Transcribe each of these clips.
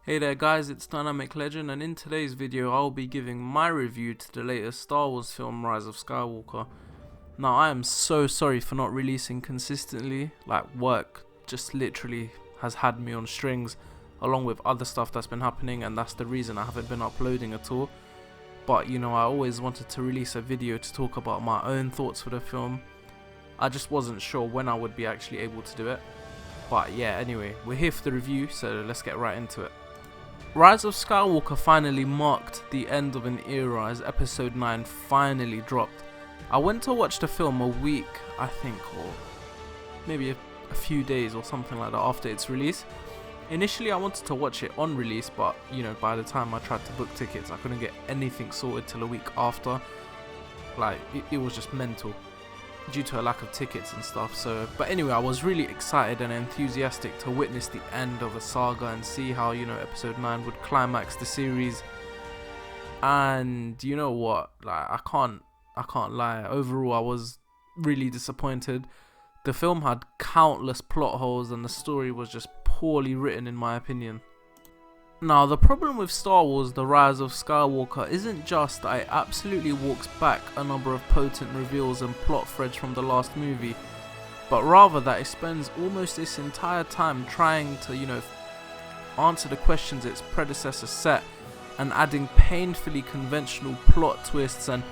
Hey there guys, it's DynamicLegend, and in today's video I'll be giving my review to the latest Star Wars film, Rise of Skywalker. Now I am so sorry for not releasing consistently, like work just literally has had me on strings along with other stuff that's been happening, and that's the reason I haven't been uploading at all. But you know, I always wanted to release a video to talk about my own thoughts for the film. I just wasn't sure when I would be actually able to do it. But yeah, anyway, we're here for the review, so let's get right into it. Rise of Skywalker finally marked the end of an era as episode 9 finally dropped. I went to watch the film a week, I think, or maybe a few days or something like that after its release. Initially I wanted to watch it on release, but you know, by the time I tried to book tickets I couldn't get anything sorted till a week after. Like, it was just mental due to a lack of tickets and stuff. But anyway, I was really excited and enthusiastic to witness the end of a saga and see how, you know, episode 9 would climax the series. And you know what, like, I can't lie, overall I was really disappointed. The film had countless plot holes and the story was just poorly written in my opinion. Now, the problem with Star Wars The Rise of Skywalker isn't just that it absolutely walks back a number of potent reveals and plot threads from the last movie, but rather that it spends almost this entire time trying to, you know, answer the questions its predecessor set and adding painfully conventional plot twists and,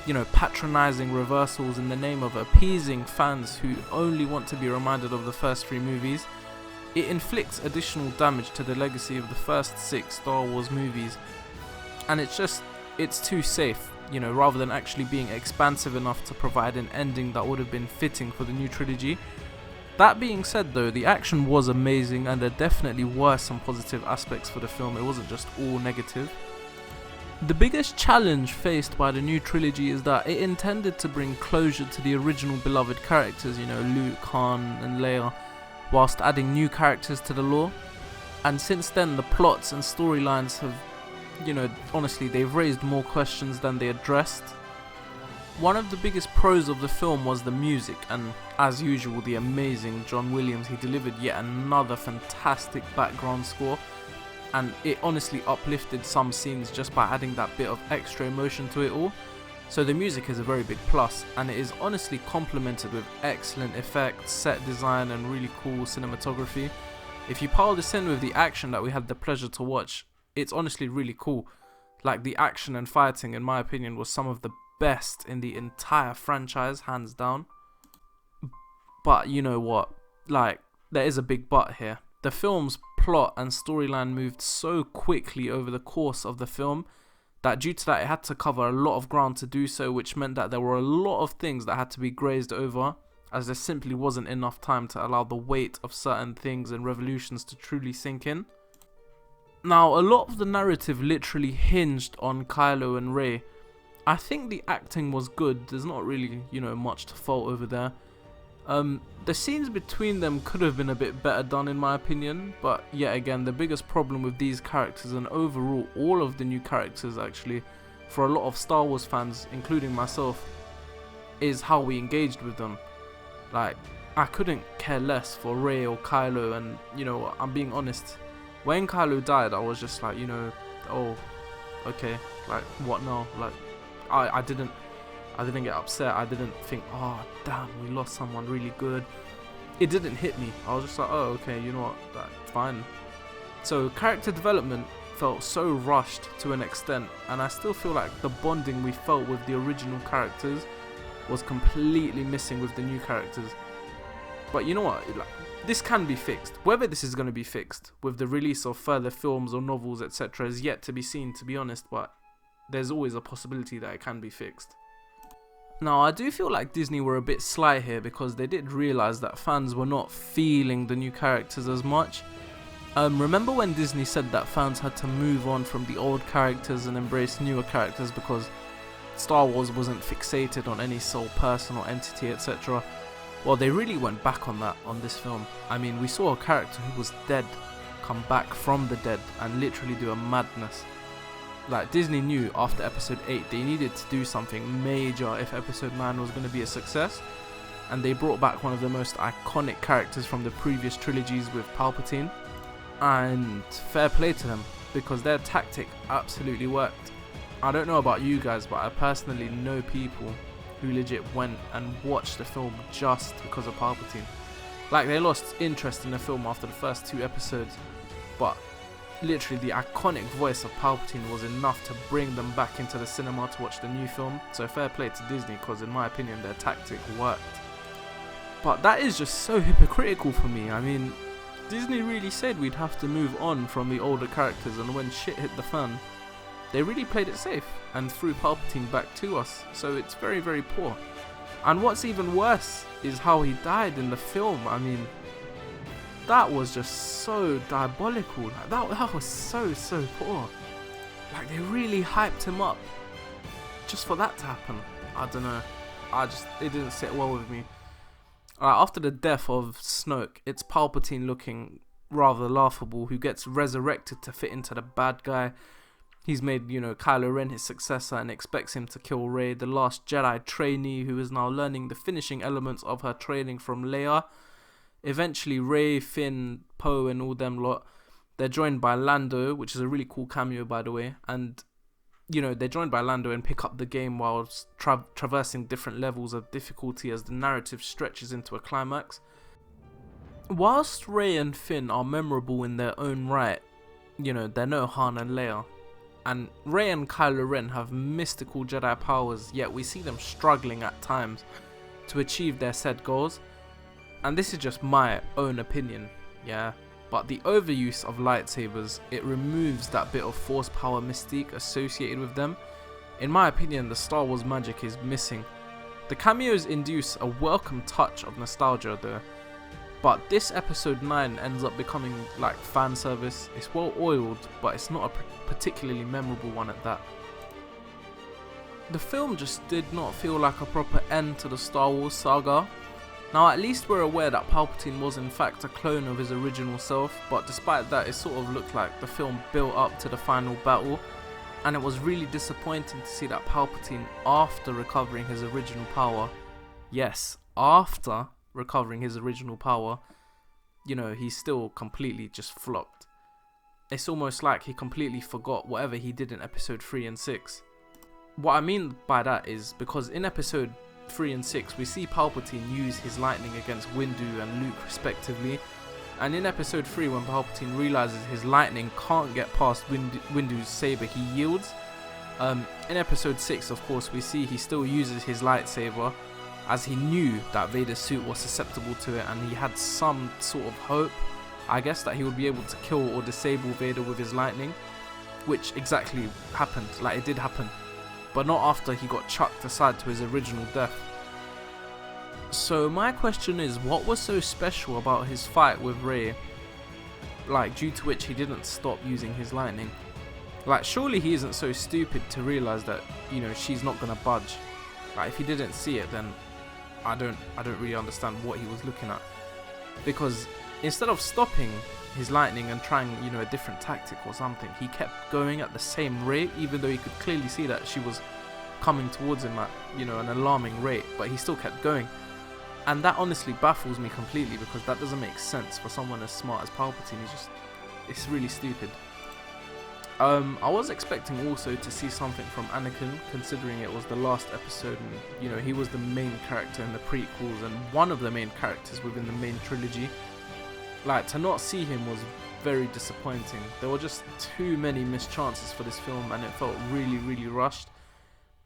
you know, patronizing reversals in the name of appeasing fans who only want to be reminded of the first 3 movies. It inflicts additional damage to the legacy of the first 6 Star Wars movies, and it's too safe, you know, rather than actually being expansive enough to provide an ending that would have been fitting for the new trilogy. That being said though, the action was amazing and there definitely were some positive aspects for the film. It wasn't just all negative. The biggest challenge faced by the new trilogy is that it intended to bring closure to the original beloved characters, you know, Luke, Han and Leia, whilst adding new characters to the lore. And since then the plots and storylines have, you know, honestly, they've raised more questions than they addressed. One of the biggest pros of the film was the music, and as usual the amazing John Williams. He delivered yet another fantastic background score, and it honestly uplifted some scenes just by adding that bit of extra emotion to it all. So the music is a very big plus, and it is honestly complemented with excellent effects, set design and really cool cinematography. If you pile this in with the action that we had the pleasure to watch, it's honestly really cool. Like, the action and fighting in my opinion was some of the best in the entire franchise, hands down. But you know what, like, there is a big but here. The film's plot and storyline moved so quickly over the course of the film that due to that it had to cover a lot of ground to do so, which meant that there were a lot of things that had to be grazed over, as there simply wasn't enough time to allow the weight of certain things and revolutions to truly sink in. Now, a lot of the narrative literally hinged on Kylo and Rey. I think the acting was good, there's not really, you know, much to fault over there. The scenes between them could have been a bit better done in my opinion, but yet again, the biggest problem with these characters, and overall all of the new characters actually, for a lot of Star Wars fans, including myself, is how we engaged with them. Like, I couldn't care less for Rey or Kylo, and you know, I'm being honest, when Kylo died I was just like, you know, oh, okay, like, what now? Like, I didn't get upset. I didn't think, oh damn, we lost someone really good. It didn't hit me. I was just like, oh okay, you know what, like, fine. So character development felt so rushed to an extent, and I still feel like the bonding we felt with the original characters was completely missing with the new characters. But you know what, like, this can be fixed. Whether this is going to be fixed with the release of further films or novels etc. is yet to be seen, to be honest, but there's always a possibility that it can be fixed. Now, I do feel like Disney were a bit sly here because they did realise that fans were not feeling the new characters as much. Remember when Disney said that fans had to move on from the old characters and embrace newer characters because Star Wars wasn't fixated on any sole person or entity etc. Well, they really went back on that on this film. I mean, we saw a character who was dead come back from the dead and literally do a madness. Like, Disney knew after episode 8 they needed to do something major if episode 9 was going to be a success, and they brought back one of the most iconic characters from the previous trilogies with Palpatine. and fair play to them, because their tactic absolutely worked. I don't know about you guys, but I personally know people who legit went and watched the film just because of Palpatine. Like, they lost interest in the film after the first 2 episodes, but literally the iconic voice of Palpatine was enough to bring them back into the cinema to watch the new film. So fair play to Disney, because in my opinion their tactic worked. But that is just so hypocritical for me. I mean, Disney really said we'd have to move on from the older characters, and when shit hit the fan, they really played it safe and threw Palpatine back to us. So it's very, very poor. And what's even worse is how he died in the film. I mean, that was just so diabolical. Like, that was so poor. Like, they really hyped him up just for that to happen. I don't know. It didn't sit well with me. After the death of Snoke, it's Palpatine looking rather laughable, who gets resurrected to fit into the bad guy. He's made, Kylo Ren his successor and expects him to kill Rey, the last Jedi trainee who is now learning the finishing elements of her training from Leia. Eventually, Rey, Finn, Poe and all them lot, they're joined by Lando, which is a really cool cameo, by the way. And, they're joined by Lando and pick up the game while traversing different levels of difficulty as the narrative stretches into a climax. Whilst Rey and Finn are memorable in their own right, they're no Han and Leia. And Rey and Kylo Ren have mystical Jedi powers, yet we see them struggling at times to achieve their said goals. And this is just my own opinion, yeah. But the overuse of lightsabers, it removes that bit of force power mystique associated with them. In my opinion, the Star Wars magic is missing. The cameos induce a welcome touch of nostalgia though. But this episode 9 ends up becoming like fan service. It's well oiled, but it's not a particularly memorable one at that. The film just did not feel like a proper end to the Star Wars saga. Now at least we're aware that Palpatine was in fact a clone of his original self, but despite that it sort of looked like the film built up to the final battle, and it was really disappointing to see that Palpatine, after recovering his original power, yes, after recovering his original power, he still completely just flopped. It's almost like he completely forgot whatever he did in episode 3 and 6. What I mean by that is because in episode 3 and 6 we see Palpatine use his lightning against Windu and Luke respectively, and in episode 3 when Palpatine realizes his lightning can't get past Windu's saber, he yields. In episode 6 of course we see he still uses his lightsaber, as he knew that Vader's suit was susceptible to it, and he had some sort of hope, I guess, that he would be able to kill or disable Vader with his lightning, which exactly happened. Like, it did happen, but not after he got chucked aside to his original death. So my question is, what was so special about his fight with Rey, like, due to which he didn't stop using his lightning? Like, surely he isn't so stupid to realize that, she's not gonna budge. Like, if he didn't see it, then I don't really understand what he was looking at. Because instead of stopping his lightning and trying, a different tactic or something, he kept going at the same rate, even though he could clearly see that she was coming towards him at, an alarming rate, but he still kept going. And that honestly baffles me completely, because that doesn't make sense for someone as smart as Palpatine. It's really stupid. I was expecting also to see something from Anakin, considering it was the last episode and, he was the main character in the prequels and one of the main characters within the main trilogy. Like, to not see him was very disappointing. There were just too many missed chances for this film and it felt really, really rushed.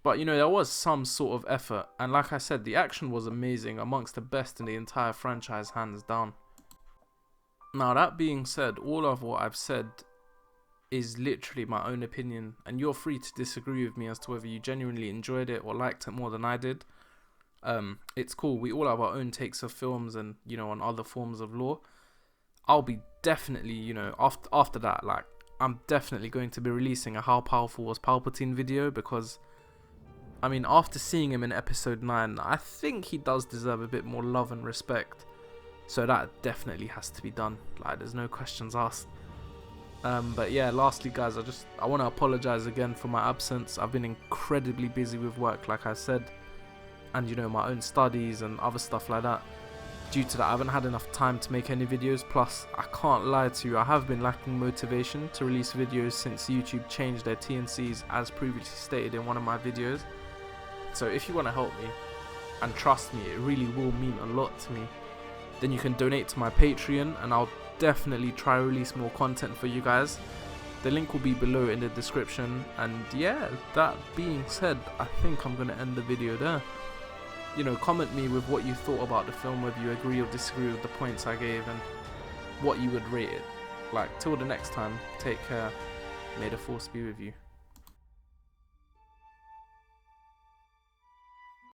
But, there was some sort of effort, and like I said, the action was amazing, amongst the best in the entire franchise, hands down. Now, that being said, all of what I've said is literally my own opinion, and you're free to disagree with me as to whether you genuinely enjoyed it or liked it more than I did. It's cool, we all have our own takes of films and, on other forms of lore. I'll be definitely, after that, like, I'm definitely going to be releasing a How Powerful Was Palpatine video, because, I mean, after seeing him in episode 9, I think he does deserve a bit more love and respect. So that definitely has to be done, like, there's no questions asked. But yeah, lastly guys, I want to apologize again for my absence. I've been incredibly busy with work, like I said, and my own studies and other stuff like that. Due to that, I haven't had enough time to make any videos, plus I can't lie to you, I have been lacking motivation to release videos since YouTube changed their T&Cs as previously stated in one of my videos. So if you want to help me, and trust me, it really will mean a lot to me, then you can donate to my Patreon and I'll definitely try to release more content for you guys. The link will be below in the description, and yeah, that being said, I think I'm going to end the video there. You know, comment me with what you thought about the film, whether you agree or disagree with the points I gave and what you would rate it. Like, till the next time, take care, may the force be with you.